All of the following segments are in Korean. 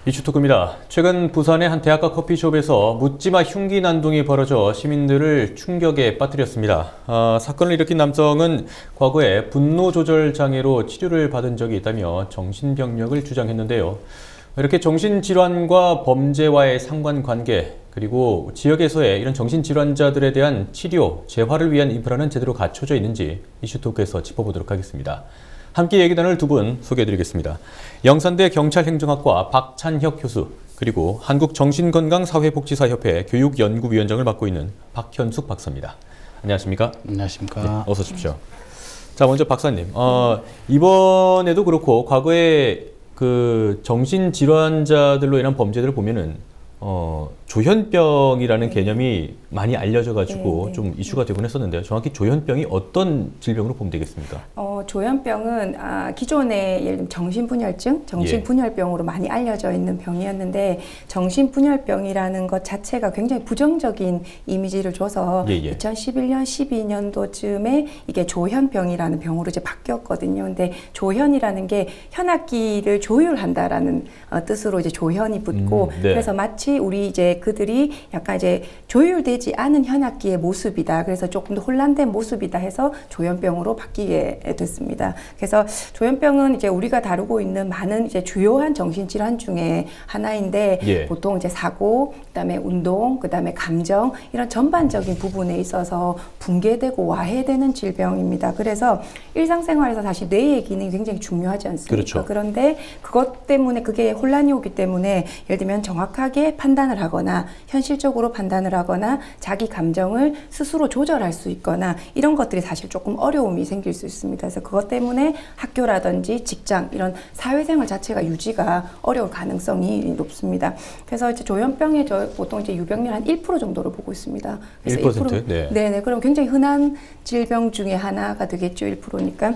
이슈토크입니다. 최근 부산의 한 대학가 커피숍에서 묻지마 흉기 난동이 벌어져 시민들을 충격에 빠뜨렸습니다. 사건을 일으킨 남성은 과거에 분노 조절 장애로 치료를 받은 적이 있다며 정신병력을 주장했는데요. 이렇게 정신질환과 범죄와의 상관관계, 그리고 지역에서의 이런 정신질환자들에 대한 치료, 재활을 위한 인프라는 제대로 갖춰져 있는지 이슈토크에서 짚어보도록 하겠습니다. 함께 얘기 나눌 두 분 소개해드리겠습니다. 영산대 경찰행정학과 박찬혁 교수, 그리고 한국정신건강사회복지사협회 교육연구위원장을 맡고 있는 박현숙 박사입니다. 안녕하십니까? 안녕하십니까? 네, 어서 오십시오. 자, 먼저 박사님, 이번에도 그렇고 과거에 그 정신질환자들로 인한 범죄들을 보면은 조현병이라는 개념이 많이 알려져가지고 좀 이슈가 되곤 했었는데요. 정확히 조현병이 어떤 질병으로 보면 되겠습니까? 조현병은 기존의 예를 들면 정신분열증, 정신분열병으로 많이 알려져 있는 병이었는데 정신분열병이라는 것 자체가 굉장히 부정적인 이미지를 줘서 2011년, 12년도쯤에 이게 조현병이라는 병으로 이제 바뀌었거든요. 근데 조현이라는 게 현악기를 조율한다라는 뜻으로 이제 조현이 붙고 그래서 마치 우리 이제 그들이 약간 이제 조율되지 않은 현악기의 모습이다. 그래서 조금 더 혼란된 모습이다 해서 조현병으로 바뀌게 됐습니다. 그래서 조현병은 이제 우리가 다루고 있는 많은 이제 주요한 정신질환 중에 하나인데 보통 이제 사고, 그다음에 운동, 그다음에 감정 이런 전반적인 부분에 있어서 붕괴되고 와해되는 질병입니다. 그래서 일상생활에서 사실 뇌의 기능이 굉장히 중요하지 않습니까? 그렇죠. 그런데 그것 때문에 그게 혼란이 오기 때문에 예를 들면 정확하게 판단을 하거나 현실적으로 판단을 하거나 자기 감정을 스스로 조절할 수 있거나 이런 것들이 사실 조금 어려움이 생길 수 있습니다. 그래서 그것 때문에 학교라든지 직장 이런 사회생활 자체가 유지가 어려울 가능성이 높습니다. 그래서 이제 조현병의 보통 이제 유병률 한 1% 정도로 보고 있습니다. 그래서 1%? 네네. 그럼 굉장히 흔한 질병 중에 하나가 되겠죠. 1%니까.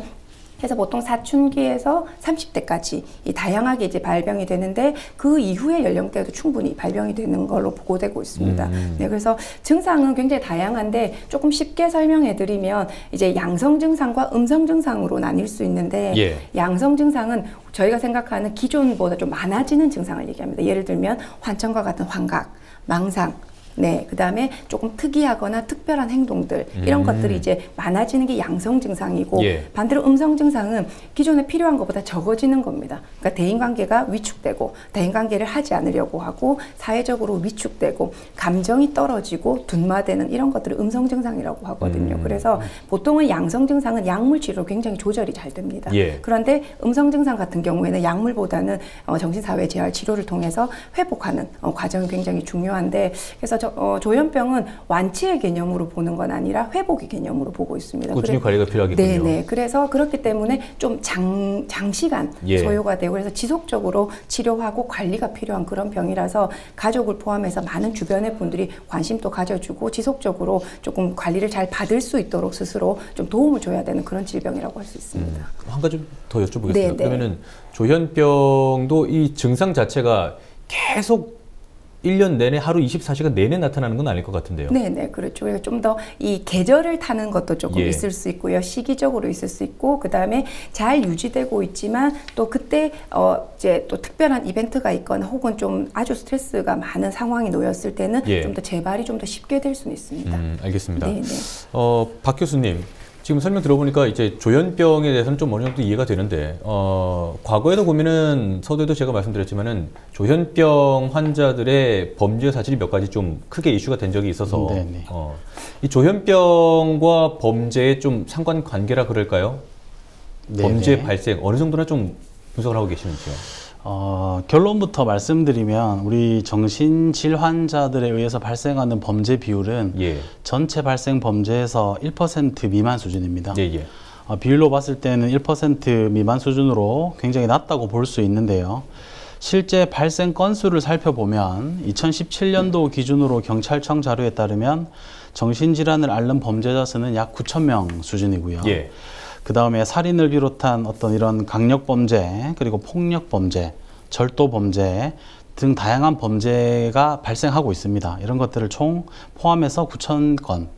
그래서 보통 사춘기에서 30대까지 다양하게 이제 발병이 되는데 그 이후의 연령대에도 충분히 발병이 되는 걸로 보고되고 있습니다. 네, 그래서 증상은 굉장히 다양한데 조금 쉽게 설명해 드리면 이제 양성 증상과 음성 증상으로 나뉠 수 있는데 양성 증상은 저희가 생각하는 기존보다 좀 많아지는 증상을 얘기합니다. 예를 들면 환청과 같은 환각, 망상, 네, 그 다음에 조금 특이하거나 특별한 행동들 이런 것들이 이제 많아지는 게 양성 증상이고 반대로 음성 증상은 기존에 필요한 것보다 적어지는 겁니다. 그러니까 대인관계가 위축되고 대인관계를 하지 않으려고 하고 사회적으로 위축되고 감정이 떨어지고 둔마되는 이런 것들을 음성 증상이라고 하거든요. 그래서 보통은 양성 증상은 약물 치료로 굉장히 조절이 잘 됩니다. 그런데 음성 증상 같은 경우에는 약물보다는 정신사회 재활 치료를 통해서 회복하는 과정이 굉장히 중요한데 그래서 조현병은 완치의 개념으로 보는 건 아니라 회복의 개념으로 보고 있습니다. 꾸준히 관리가 필요하겠군요. 네네. 그래서 그렇기 때문에 좀 장시간 소요가 되고 그래서 지속적으로 치료하고 관리가 필요한 그런 병이라서 가족을 포함해서 많은 주변의 분들이 관심도 가져주고 지속적으로 조금 관리를 잘 받을 수 있도록 스스로 좀 도움을 줘야 되는 그런 질병이라고 할 수 있습니다. 한 가지 더 여쭤보겠습니다. 그러면은 조현병도 이 증상 자체가 계속 1년 내내 하루 24시간 내내 나타나는 건 아닐 것 같은데요. 네네, 그렇죠. 그래서 좀 더 이 계절을 타는 것도 조금 있을 수 있고요. 시기적으로 있을 수 있고, 그 다음에 잘 유지되고 있지만 또 그때 이제 또 특별한 이벤트가 있거나 혹은 좀 아주 스트레스가 많은 상황이 놓였을 때는 좀 더 재발이 좀 더 쉽게 될 수는 있습니다. 알겠습니다. 네네. 박 교수님. 지금 설명 들어보니까 이제 조현병에 대해서는 좀 어느 정도 이해가 되는데, 과거에도 보면은 서두에도 제가 말씀드렸지만은 조현병 환자들의 범죄 사실이 몇 가지 좀 크게 이슈가 된 적이 있어서, 이 조현병과 범죄의 좀 상관관계라 그럴까요? 범죄 발생 어느 정도나 좀 분석을 하고 계시는지요? 결론부터 말씀드리면 우리 정신질환자들에 의해서 발생하는 범죄 비율은 전체 발생 범죄에서 1% 미만 수준입니다. 비율로 봤을 때는 1% 미만 수준으로 굉장히 낮다고 볼 수 있는데요. 실제 발생 건수를 살펴보면 2017년도 기준으로 경찰청 자료에 따르면 정신질환을 앓는 범죄자 수는 약 9,000명 수준이고요. 그 다음에 살인을 비롯한 어떤 이런 강력범죄, 그리고 폭력범죄, 절도범죄 등 다양한 범죄가 발생하고 있습니다. 이런 것들을 총 포함해서 9,000건.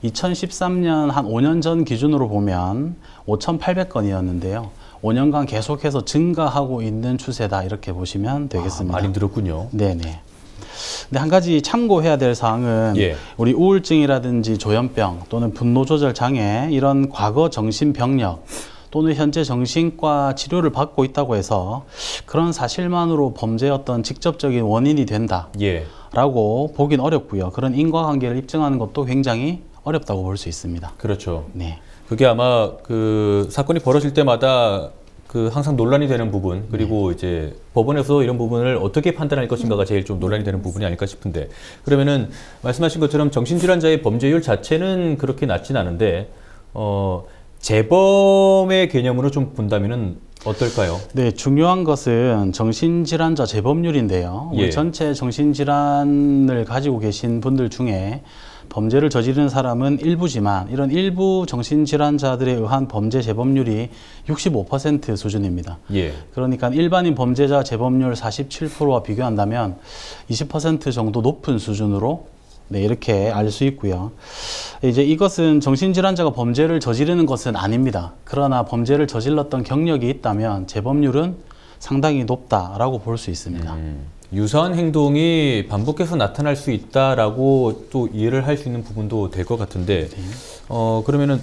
2013년 한 5년 전 기준으로 보면 5,800건이었는데요. 5년간 계속해서 증가하고 있는 추세다 이렇게 보시면 되겠습니다. 많이 늘었군요. 네네. 근데 한 가지 참고해야 될 사항은 우리 우울증이라든지 조현병 또는 분노조절 장애 이런 과거 정신병력 또는 현재 정신과 치료를 받고 있다고 해서 그런 사실만으로 범죄의 어떤 직접적인 원인이 된다라고 보긴 어렵고요. 그런 인과관계를 입증하는 것도 굉장히 어렵다고 볼 수 있습니다. 그렇죠. 네. 그게 아마 그 사건이 벌어질 때마다 그 항상 논란이 되는 부분, 그리고 이제 법원에서 이런 부분을 어떻게 판단할 것인가가 제일 좀 논란이 되는 부분이 아닐까 싶은데, 그러면은 말씀하신 것처럼 정신질환자의 범죄율 자체는 그렇게 낮진 않은데 재범의 개념으로 좀 본다면은 어떨까요? 네, 중요한 것은 정신질환자 재범률인데요. 우리 전체 정신질환을 가지고 계신 분들 중에 범죄를 저지르는 사람은 일부지만 이런 일부 정신질환자들에 의한 범죄 재범률이 65% 수준입니다. 그러니까 일반인 범죄자 재범률 47%와 비교한다면 20% 정도 높은 수준으로 이렇게 알 수 있고요. 이제 이것은 정신질환자가 범죄를 저지르는 것은 아닙니다. 그러나 범죄를 저질렀던 경력이 있다면 재범률은 상당히 높다라고 볼 수 있습니다. 유사한 행동이 반복해서 나타날 수 있다라고 또 이해를 할 수 있는 부분도 될 것 같은데, 그러면은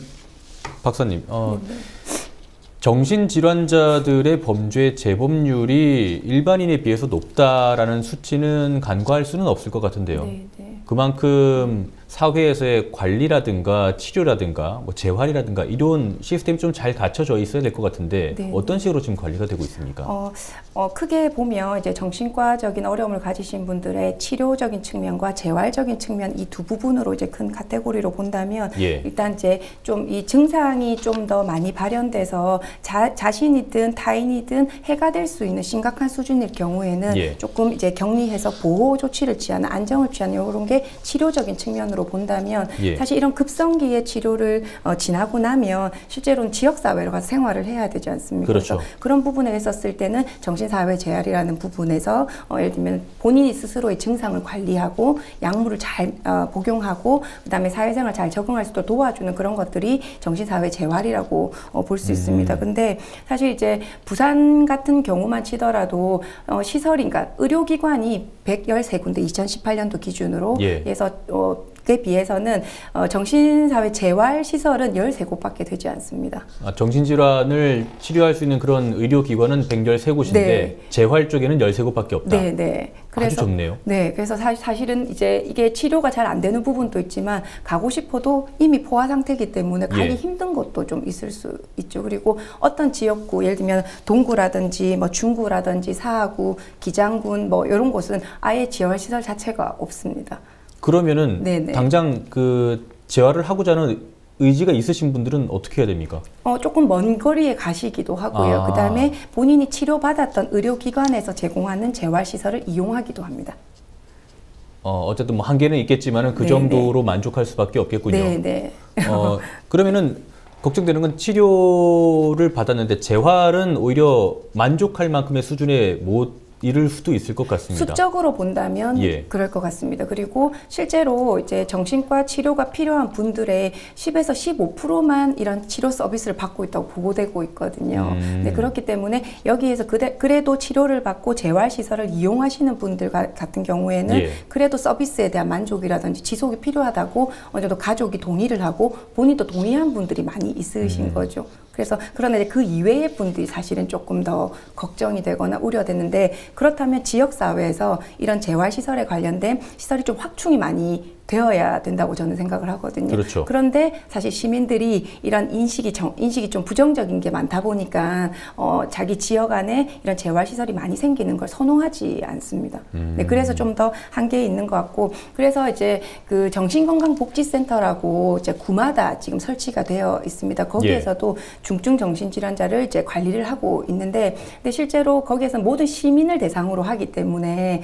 박사님, 정신질환자들의 범죄 재범률이 일반인에 비해서 높다라는 수치는 간과할 수는 없을 것 같은데요. 그만큼 사회에서의 관리라든가 치료라든가 뭐 재활이라든가 이런 시스템이 좀 잘 갖춰져 있어야 될 것 같은데 어떤 식으로 지금 관리가 되고 있습니까? 크게 보면 이제 정신과적인 어려움을 가지신 분들의 치료적인 측면과 재활적인 측면 이 두 부분으로 이제 큰 카테고리로 본다면 일단 이제 좀 이 증상이 좀 더 많이 발현돼서 자신이든 타인이든 해가 될 수 있는 심각한 수준일 경우에는 조금 이제 격리해서 보호 조치를 취하는 안정을 취하는 이런 게 치료적인 측면으로 본다면 사실 이런 급성기의 치료를 지나고 나면 실제로는 지역사회로 가서 생활을 해야 되지 않습니까? 그래서 그런 부분에 있었을 때는 정신사회 재활이라는 부분에서 예를 들면 본인이 스스로의 증상을 관리하고 약물을 잘 복용하고 그다음에 사회생활 잘 적응할 수 있도록 도와주는 그런 것들이 정신사회 재활이라고 볼 수 있습니다. 근데 사실 이제 부산 같은 경우만 치더라도 시설이 그러니까 의료기관이 113군데 2018년도 기준으로 해서 그에 비해서는 정신사회 재활시설은 13곳밖에 되지 않습니다. 정신질환을 치료할 수 있는 그런 의료기관은 113곳인데 재활 쪽에는 13곳밖에 없다. 그래서, 아주 적네요. 그래서 사실은 이제 이게 치료가 잘 안 되는 부분도 있지만 가고 싶어도 이미 포화 상태이기 때문에 가기 힘든 것도 좀 있을 수 있죠. 그리고 어떤 지역구, 예를 들면 동구라든지 뭐 중구라든지 사하구, 기장군 뭐 이런 곳은 아예 재활시설 자체가 없습니다. 그러면은 당장 그 재활을 하고자 하는 의지가 있으신 분들은 어떻게 해야 됩니까? 조금 먼 거리에 가시기도 하고요. 그다음에 본인이 치료받았던 의료기관에서 제공하는 재활시설을 이용하기도 합니다. 어쨌든 뭐 한계는 있겠지만은 그 정도로 만족할 수밖에 없겠군요. 그러면은 걱정되는 건 치료를 받았는데 재활은 오히려 만족할 만큼의 수준에 못 이를 수도 있을 것 같습니다. 수적으로 본다면 그럴 것 같습니다. 그리고 실제로 이제 정신과 치료가 필요한 분들의 10에서 15%만 이런 치료 서비스를 받고 있다고 보고되고 있거든요. 그렇기 때문에 여기에서 그래도 치료를 받고 재활시설을 이용하시는 분들 같은 경우에는 그래도 서비스에 대한 만족이라든지 지속이 필요하다고 어느 정도 가족이 동의를 하고 본인도 동의한 분들이 많이 있으신 거죠. 그래서 그러나 그 이외의 분들이 사실은 조금 더 걱정이 되거나 우려되는데 그렇다면 지역사회에서 이런 재활시설에 관련된 시설이 좀 확충이 많이 되어야 된다고 저는 생각을 하거든요. 그런데 사실 시민들이 이런 인식이 좀 부정적인 게 많다 보니까 자기 지역 안에 이런 재활시설이 많이 생기는 걸 선호하지 않습니다. 그래서 좀 더 한계에 있는 것 같고 그래서 이제 그 정신건강복지센터라고 이제 구마다 지금 설치가 되어 있습니다. 거기에서도 중증 정신질환자를 이제 관리를 하고 있는데 근데 실제로 거기에서 모든 시민을 대상으로 하기 때문에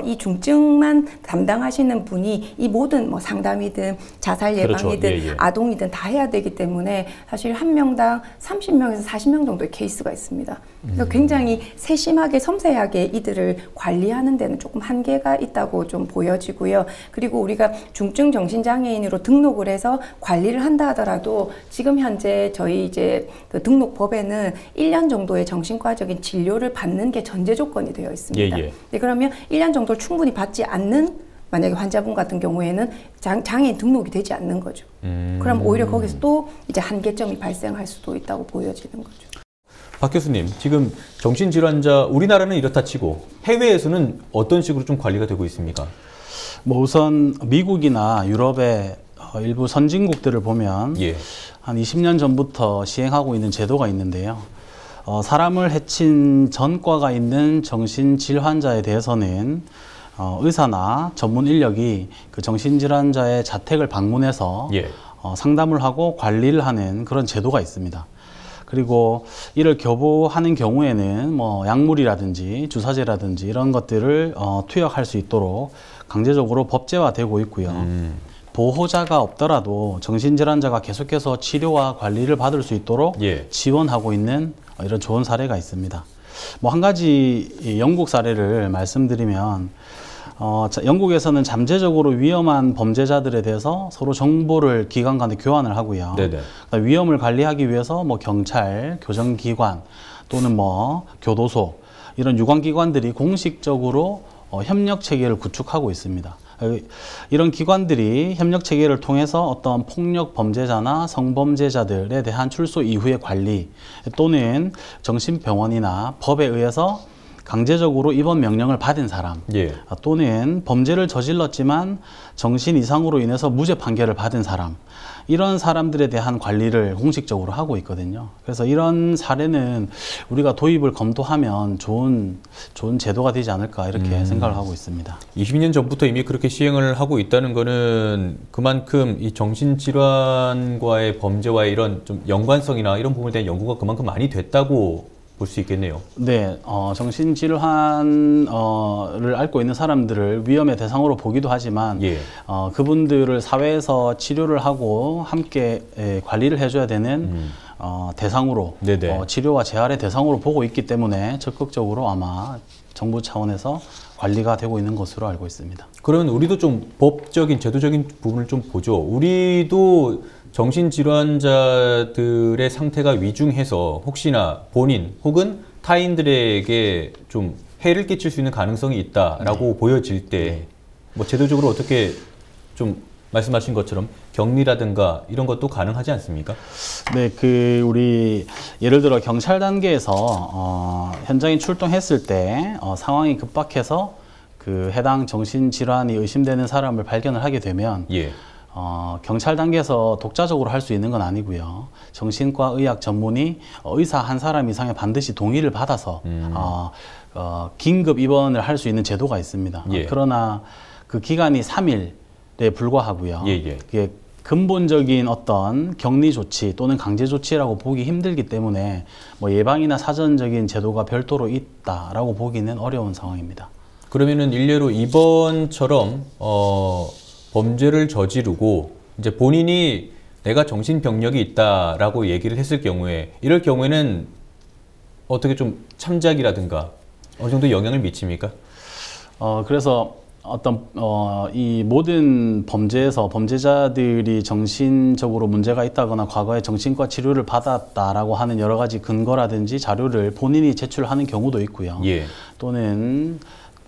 이 중증만 담당하시는 분이 이 모든 모든 뭐 상담이든 자살 예방이든 그렇죠. 아동이든 다 해야 되기 때문에 사실 한 명당 30명에서 40명 정도의 케이스가 있습니다. 그래서 굉장히 세심하게 섬세하게 이들을 관리하는 데는 조금 한계가 있다고 좀 보여지고요. 그리고 우리가 중증 정신장애인으로 등록을 해서 관리를 한다 하더라도 지금 현재 저희 이제 그 등록법에는 1년 정도의 정신과적인 진료를 받는 게 전제 조건이 되어 있습니다. 네, 그러면 1년 정도를 충분히 받지 않는 만약에 환자분 같은 경우에는 장애인 등록이 되지 않는 거죠. 그럼 오히려 거기서 또 이제 한계점이 발생할 수도 있다고 보여지는 거죠. 박 교수님, 지금 정신질환자 우리나라는 이렇다 치고 해외에서는 어떤 식으로 좀 관리가 되고 있습니까? 뭐 우선 미국이나 유럽의 일부 선진국들을 보면 한 20년 전부터 시행하고 있는 제도가 있는데요. 사람을 해친 전과가 있는 정신질환자에 대해서는 의사나 전문 인력이 그 정신질환자의 자택을 방문해서 상담을 하고 관리를 하는 그런 제도가 있습니다. 그리고 이를 교부하는 경우에는 뭐 약물이라든지 주사제라든지 이런 것들을 투약할 수 있도록 강제적으로 법제화되고 있고요. 보호자가 없더라도 정신질환자가 계속해서 치료와 관리를 받을 수 있도록 지원하고 있는 이런 좋은 사례가 있습니다. 뭐 한 가지 영국 사례를 말씀드리면 영국에서는 잠재적으로 위험한 범죄자들에 대해서 서로 정보를 기관 간에 교환을 하고요. 위험을 관리하기 위해서 뭐 경찰, 교정기관 또는 뭐 교도소 이런 유관기관들이 공식적으로 협력 체계를 구축하고 있습니다. 이런 기관들이 협력 체계를 통해서 어떤 폭력 범죄자나 성범죄자들에 대한 출소 이후의 관리 또는 정신병원이나 법에 의해서 강제적으로 입원 명령을 받은 사람 또는 범죄를 저질렀지만 정신 이상으로 인해서 무죄 판결을 받은 사람 이런 사람들에 대한 관리를 공식적으로 하고 있거든요. 그래서 이런 사례는 우리가 도입을 검토하면 좋은 제도가 되지 않을까 이렇게 생각을 하고 있습니다. 20년 전부터 이미 그렇게 시행을 하고 있다는 거는 그만큼 이 정신질환과의 범죄와의 이런 좀 연관성이나 이런 부분에 대한 연구가 그만큼 많이 됐다고 볼 수 있겠네요. 네, 정신질환을 앓고 있는 사람들을 위험의 대상으로 보기도 하지만 그분들을 사회에서 치료를 하고 함께 관리를 해줘야 되는 대상으로 치료와 재활의 대상으로 보고 있기 때문에 적극적으로 아마 정부 차원에서 관리가 되고 있는 것으로 알고 있습니다. 그러면 우리도 좀 법적인, 제도적인 부분을 좀 보죠. 우리도 정신질환자들의 상태가 위중해서 혹시나 본인 혹은 타인들에게 좀 해를 끼칠 수 있는 가능성이 있다라고 보여질 때 뭐 제도적으로 어떻게 좀 말씀하신 것처럼 격리라든가 이런 것도 가능하지 않습니까? 네, 우리 예를 들어 경찰 단계에서 현장에 출동했을 때 상황이 급박해서 그 해당 정신질환이 의심되는 사람을 발견을 하게 되면 경찰 단계에서 독자적으로 할 수 있는 건 아니고요. 정신과 의학 전문의 의사 한 사람 이상의 반드시 동의를 받아서 긴급 입원을 할 수 있는 제도가 있습니다. 그러나 그 기간이 3일에 불과하고요. 그게 근본적인 어떤 격리 조치 또는 강제 조치라고 보기 힘들기 때문에 뭐 예방이나 사전적인 제도가 별도로 있다라고 보기는 어려운 상황입니다. 그러면은 일례로 이번처럼 범죄를 저지르고 이제 본인이 내가 정신병력이 있다라고 얘기를 했을 경우에 이럴 경우에는 어떻게 좀 참작이라든가 어느 정도 영향을 미칩니까? 그래서 이 모든 범죄에서 범죄자들이 정신적으로 문제가 있다거나 과거에 정신과 치료를 받았다라고 하는 여러 가지 근거라든지 자료를 본인이 제출하는 경우도 있고요. 또는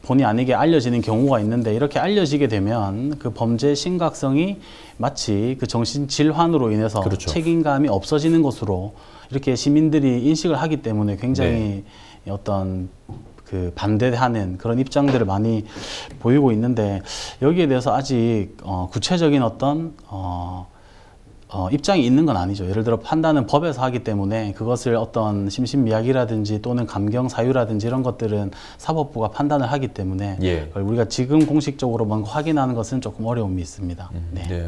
본의 아니게 알려지는 경우가 있는데 이렇게 알려지게 되면 그 범죄의 심각성이 마치 그 정신질환으로 인해서 책임감이 없어지는 것으로 이렇게 시민들이 인식을 하기 때문에 굉장히 어떤 그 반대하는 그런 입장들을 많이 보이고 있는데 여기에 대해서 아직 구체적인 어떤 입장이 있는 건 아니죠. 예를 들어 판단은 법에서 하기 때문에 그것을 어떤 심신미약이라든지 또는 감경 사유라든지 이런 것들은 사법부가 판단을 하기 때문에 우리가 지금 공식적으로 뭔가 확인하는 것은 조금 어려움이 있습니다.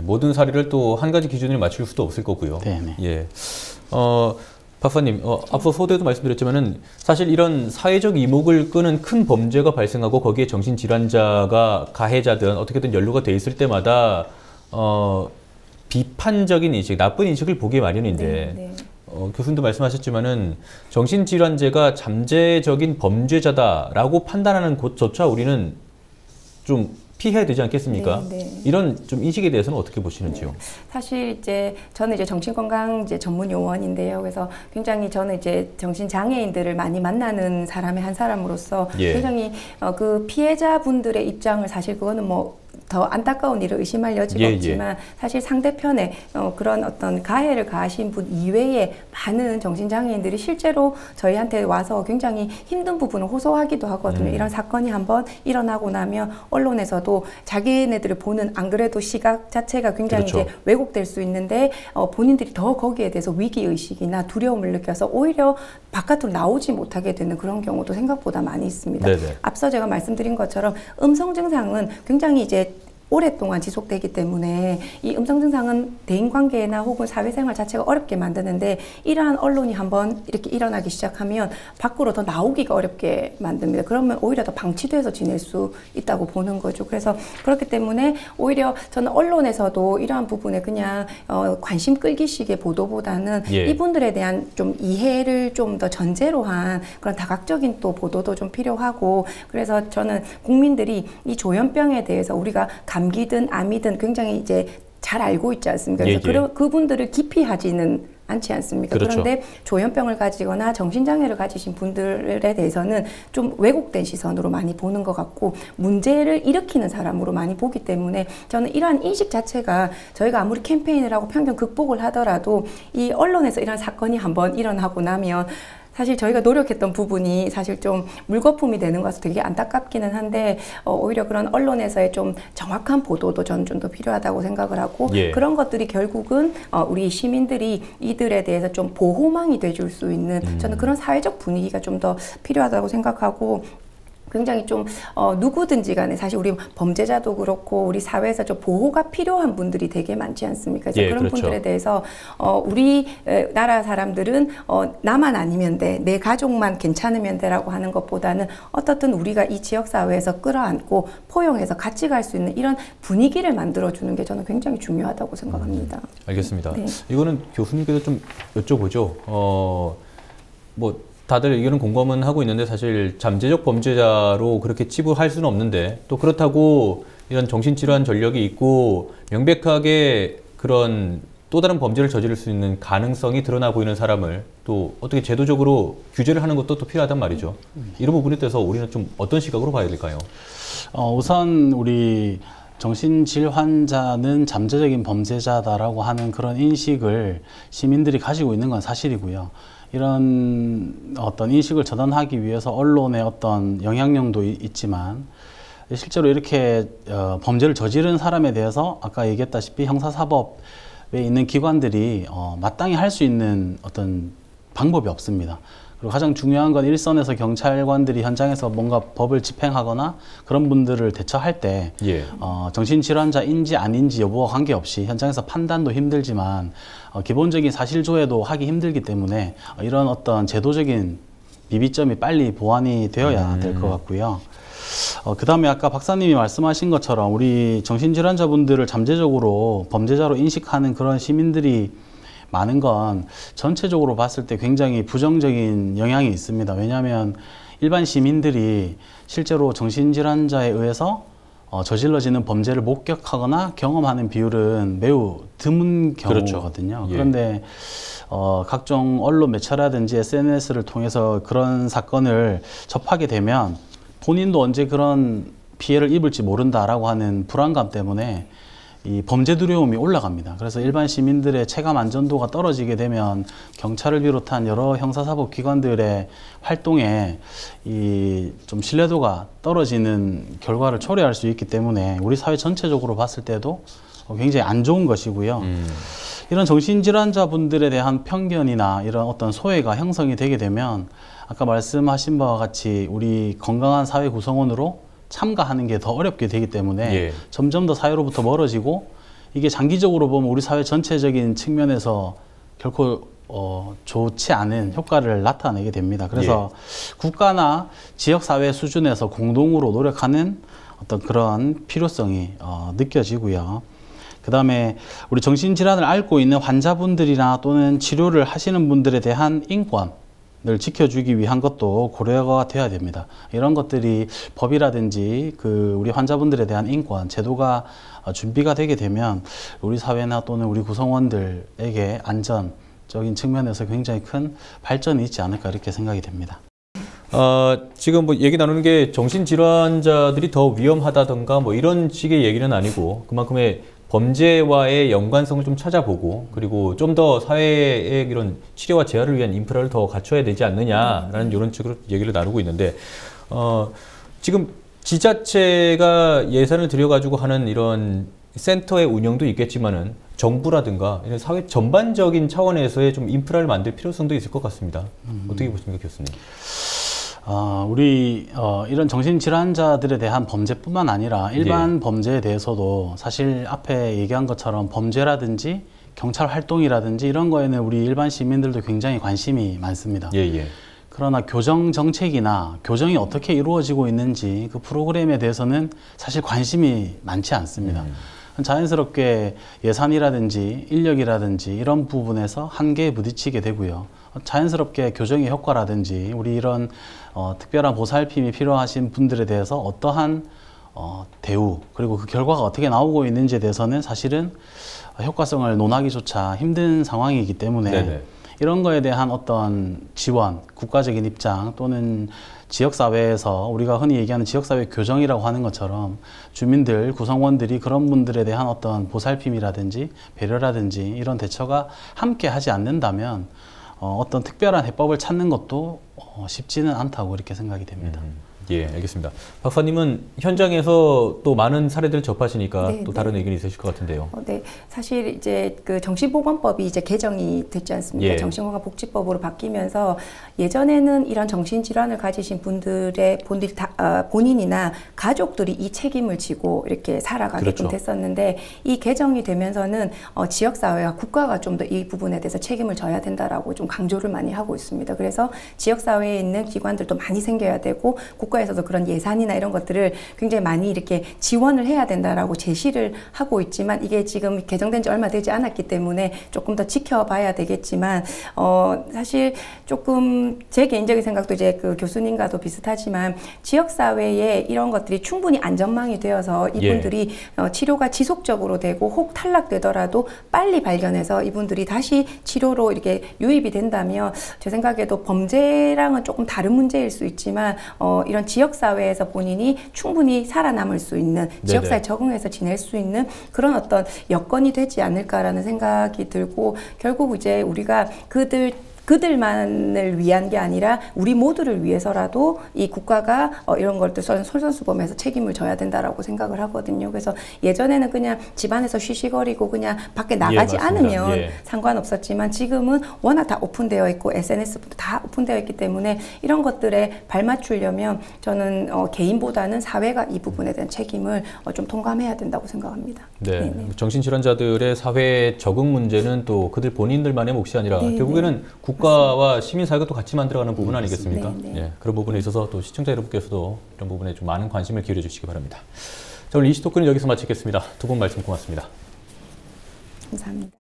모든 사례를 또 한 가지 기준을 맞출 수도 없을 거고요. 박사님, 앞서 소대도 말씀드렸지만은 사실 이런 사회적 이목을 끄는 큰 범죄가 발생하고 거기에 정신질환자가 가해자든 어떻게든 연루가 돼 있을 때마다 비판적인 인식, 나쁜 인식을 보기 마련인데 교수님도 말씀하셨지만은 정신질환자가 잠재적인 범죄자다라고 판단하는 곳조차 우리는 좀 피해야 되지 않겠습니까? 이런 좀 인식에 대해서는 어떻게 보시는지요? 사실 이제 저는 이제 정신건강 전문 요원인데요. 그래서 굉장히 저는 이제 정신장애인들을 많이 만나는 사람의 한 사람으로서 굉장히 그 피해자분들의 입장을 사실 그거는 뭐 더 안타까운 일을 의심할 여지가 없지만 사실 상대편에 그런 어떤 가해를 가하신 분 이외에 많은 정신장애인들이 실제로 저희한테 와서 굉장히 힘든 부분을 호소하기도 하거든요. 이런 사건이 한번 일어나고 나면 언론에서도 자기네들을 보는 안 그래도 시각 자체가 굉장히 이제 왜곡될 수 있는데 본인들이 더 거기에 대해서 위기의식이나 두려움을 느껴서 오히려 바깥으로 나오지 못하게 되는 그런 경우도 생각보다 많이 있습니다. 앞서 제가 말씀드린 것처럼 음성 증상은 굉장히 이제 오랫동안 지속되기 때문에 이 음성 증상은 대인관계나 혹은 사회생활 자체가 어렵게 만드는데 이러한 언론이 한번 이렇게 일어나기 시작하면 밖으로 더 나오기가 어렵게 만듭니다. 그러면 오히려 더 방치돼서 지낼 수 있다고 보는 거죠. 그래서 그렇기 때문에 오히려 저는 언론에서도 이러한 부분에 그냥 관심 끌기식의 보도보다는 이분들에 대한 좀 이해를 좀 더 전제로 한 그런 다각적인 또 보도도 좀 필요하고 그래서 저는 국민들이 이 조현병에 대해서 우리가 감기든 암이든 굉장히 이제 잘 알고 있지 않습니까? 그래서 그분들을 기피하지는 않지 않습니까? 그런데 조현병을 가지거나 정신장애를 가지신 분들에 대해서는 좀 왜곡된 시선으로 많이 보는 것 같고 문제를 일으키는 사람으로 많이 보기 때문에 저는 이러한 인식 자체가 저희가 아무리 캠페인을 하고 편견 극복을 하더라도 이 언론에서 이런 사건이 한번 일어나고 나면 사실 저희가 노력했던 부분이 사실 좀 물거품이 되는 것은 되게 안타깝기는 한데 오히려 그런 언론에서의 좀 정확한 보도도 저는 좀 더 필요하다고 생각을 하고 그런 것들이 결국은 우리 시민들이 이들에 대해서 좀 보호망이 돼줄 수 있는 저는 그런 사회적 분위기가 좀 더 필요하다고 생각하고 굉장히 좀 누구든지 간에 사실 우리 범죄자도 그렇고 우리 사회에서 좀 보호가 필요한 분들이 되게 많지 않습니까? 그래서 그런 분들에 대해서 우리 나라 사람들은 나만 아니면 돼, 내 가족만 괜찮으면 돼라고 하는 것보다는 어떻든 우리가 이 지역 사회에서 끌어안고 포용해서 같이 갈 수 있는 이런 분위기를 만들어주는 게 저는 굉장히 중요하다고 생각합니다. 알겠습니다. 이거는 교수님께서 좀 여쭤보죠. 뭐 다들 의견은 공감은 하고 있는데 사실 잠재적 범죄자로 그렇게 치부할 수는 없는데 또 그렇다고 이런 정신질환 전력이 있고 명백하게 그런 또 다른 범죄를 저지를 수 있는 가능성이 드러나 보이는 사람을 또 어떻게 제도적으로 규제를 하는 것도 또 필요하단 말이죠. 이런 부분에 대해서 우리는 좀 어떤 시각으로 봐야 될까요? 우선 우리 정신질 환자는 잠재적인 범죄자다라고 하는 그런 인식을 시민들이 가지고 있는 건 사실이고요. 이런 어떤 인식을 전환하기 위해서 언론의 어떤 영향력도 있지만 실제로 이렇게 범죄를 저지른 사람에 대해서 아까 얘기했다시피 형사사법에 있는 기관들이 마땅히 할 수 있는 어떤 방법이 없습니다. 그리고 가장 중요한 건 일선에서 경찰관들이 현장에서 뭔가 법을 집행하거나 그런 분들을 대처할 때 정신질환자인지 아닌지 여부와 관계없이 현장에서 판단도 힘들지만 기본적인 사실조회도 하기 힘들기 때문에 이런 어떤 제도적인 비비점이 빨리 보완이 되어야 될 것 같고요. 그 다음에 아까 박사님이 말씀하신 것처럼 우리 정신질환자분들을 잠재적으로 범죄자로 인식하는 그런 시민들이 많은 건 전체적으로 봤을 때 굉장히 부정적인 영향이 있습니다. 왜냐하면 일반 시민들이 실제로 정신질환자에 의해서 저질러지는 범죄를 목격하거나 경험하는 비율은 매우 드문 경우거든요. 그런데 각종 언론 매체라든지 SNS를 통해서 그런 사건을 접하게 되면 본인도 언제 그런 피해를 입을지 모른다라고 하는 불안감 때문에 이 범죄 두려움이 올라갑니다. 그래서 일반 시민들의 체감 안전도가 떨어지게 되면 경찰을 비롯한 여러 형사사법 기관들의 활동에 이 좀 신뢰도가 떨어지는 결과를 초래할 수 있기 때문에 우리 사회 전체적으로 봤을 때도 굉장히 안 좋은 것이고요. 이런 정신질환자분들에 대한 편견이나 이런 어떤 소외가 형성이 되게 되면 아까 말씀하신 바와 같이 우리 건강한 사회 구성원으로 참가하는 게 더 어렵게 되기 때문에 점점 더 사회로부터 멀어지고 이게 장기적으로 보면 우리 사회 전체적인 측면에서 결코 좋지 않은 효과를 나타내게 됩니다. 그래서 국가나 지역사회 수준에서 공동으로 노력하는 어떤 그런 필요성이 느껴지고요. 그 다음에 우리 정신질환을 앓고 있는 환자분들이나 또는 치료를 하시는 분들에 대한 인권을 지켜주기 위한 것도 고려가 되어야 됩니다. 이런 것들이 법이라든지 우리 환자분들에 대한 인권, 제도가 준비가 되게 되면 우리 사회나 또는 우리 구성원들에게 안전적인 측면에서 굉장히 큰 발전이 있지 않을까 이렇게 생각이 됩니다. 지금 뭐 얘기 나누는 게 정신질환자들이 더 위험하다던가 뭐 이런 식의 얘기는 아니고 그만큼의 범죄와의 연관성을 좀 찾아보고 그리고 좀 더 사회의 이런 치료와 재활을 위한 인프라를 더 갖춰야 되지 않느냐라는 이런 식으로 얘기를 나누고 있는데 지금 지자체가 예산을 들여가지고 하는 이런 센터의 운영도 있겠지만은 정부라든가 이런 사회 전반적인 차원에서의 좀 인프라를 만들 필요성도 있을 것 같습니다. 어떻게 보십니까, 교수님? 우리 이런 정신질환자들에 대한 범죄뿐만 아니라 일반 범죄에 대해서도 사실 앞에 얘기한 것처럼 범죄라든지 경찰 활동이라든지 이런 거에는 우리 일반 시민들도 굉장히 관심이 많습니다. 그러나 교정 정책이나 교정이 어떻게 이루어지고 있는지 그 프로그램에 대해서는 사실 관심이 많지 않습니다. 자연스럽게 예산이라든지 인력이라든지 이런 부분에서 한계에 부딪히게 되고요. 자연스럽게 교정의 효과라든지 우리 이런 특별한 보살핌이 필요하신 분들에 대해서 어떠한 대우 그리고 그 결과가 어떻게 나오고 있는지에 대해서는 사실은 효과성을 논하기조차 힘든 상황이기 때문에 이런 거에 대한 어떤 지원, 국가적인 입장 또는 지역사회에서 우리가 흔히 얘기하는 지역사회 교정이라고 하는 것처럼 주민들, 구성원들이 그런 분들에 대한 어떤 보살핌이라든지 배려라든지 이런 대처가 함께 하지 않는다면 어떤 특별한 해법을 찾는 것도 쉽지는 않다고 이렇게 생각이 됩니다. 예, 알겠습니다. 박사님은 현장에서 또 많은 사례들을 접하시니까 또 다른 의견이 있으실 것 같은데요. 네, 사실 이제 그 정신보건법이 이제 개정이 됐지 않습니까? 정신건강복지법으로 바뀌면서 예전에는 이런 정신질환을 가지신 분들의 본인이나 가족들이 이 책임을 지고 이렇게 살아가게끔 됐었는데 이 개정이 되면서는 지역사회와 국가가 좀 더 이 부분에 대해서 책임을 져야 된다라고 좀 강조를 많이 하고 있습니다. 그래서 지역사회에 있는 기관들도 많이 생겨야 되고 국가에서도 그런 예산이나 이런 것들을 굉장히 많이 이렇게 지원을 해야 된다라고 제시를 하고 있지만 이게 지금 개정된 지 얼마 되지 않았기 때문에 조금 더 지켜봐야 되겠지만 사실 조금 제 개인적인 생각도 이제 그 교수님과도 비슷하지만 지역사회에 이런 것들이 충분히 안전망이 되어서 이분들이 치료가 지속적으로 되고 혹 탈락되더라도 빨리 발견해서 이분들이 다시 치료로 이렇게 유입이 된다면 제 생각에도 범죄랑은 조금 다른 문제일 수 있지만 이런 지역사회에서 본인이 충분히 살아남을 수 있는 지역사회에 적응해서 지낼 수 있는 그런 어떤 여건이 되지 않을까라는 생각이 들고 결국 이제 우리가 그들만을 위한 게 아니라 우리 모두를 위해서라도 이 국가가 이런 걸 또 솔선수범해서 책임을 져야 된다라고 생각을 하거든요. 그래서 예전에는 그냥 집안에서 쉬쉬거리고 그냥 밖에 나가지 않으면 상관없었지만 지금은 워낙 다 오픈되어 있고 SNS부터 다 오픈되어 있기 때문에 이런 것들에 발맞추려면 저는 개인보다는 사회가 이 부분에 대한 책임을 좀 통감해야 된다고 생각합니다. 정신질환자들의 사회 적응 문제는 또 그들 본인들만의 몫이 아니라 결국에는 국가와 시민사회가 또 같이 만들어가는 부분 아니겠습니까? 그런 부분에 있어서 또 시청자 여러분께서도 이런 부분에 좀 많은 관심을 기울여 주시기 바랍니다. 자, 오늘 이슈토크는 여기서 마치겠습니다. 두 분 말씀 고맙습니다. 감사합니다.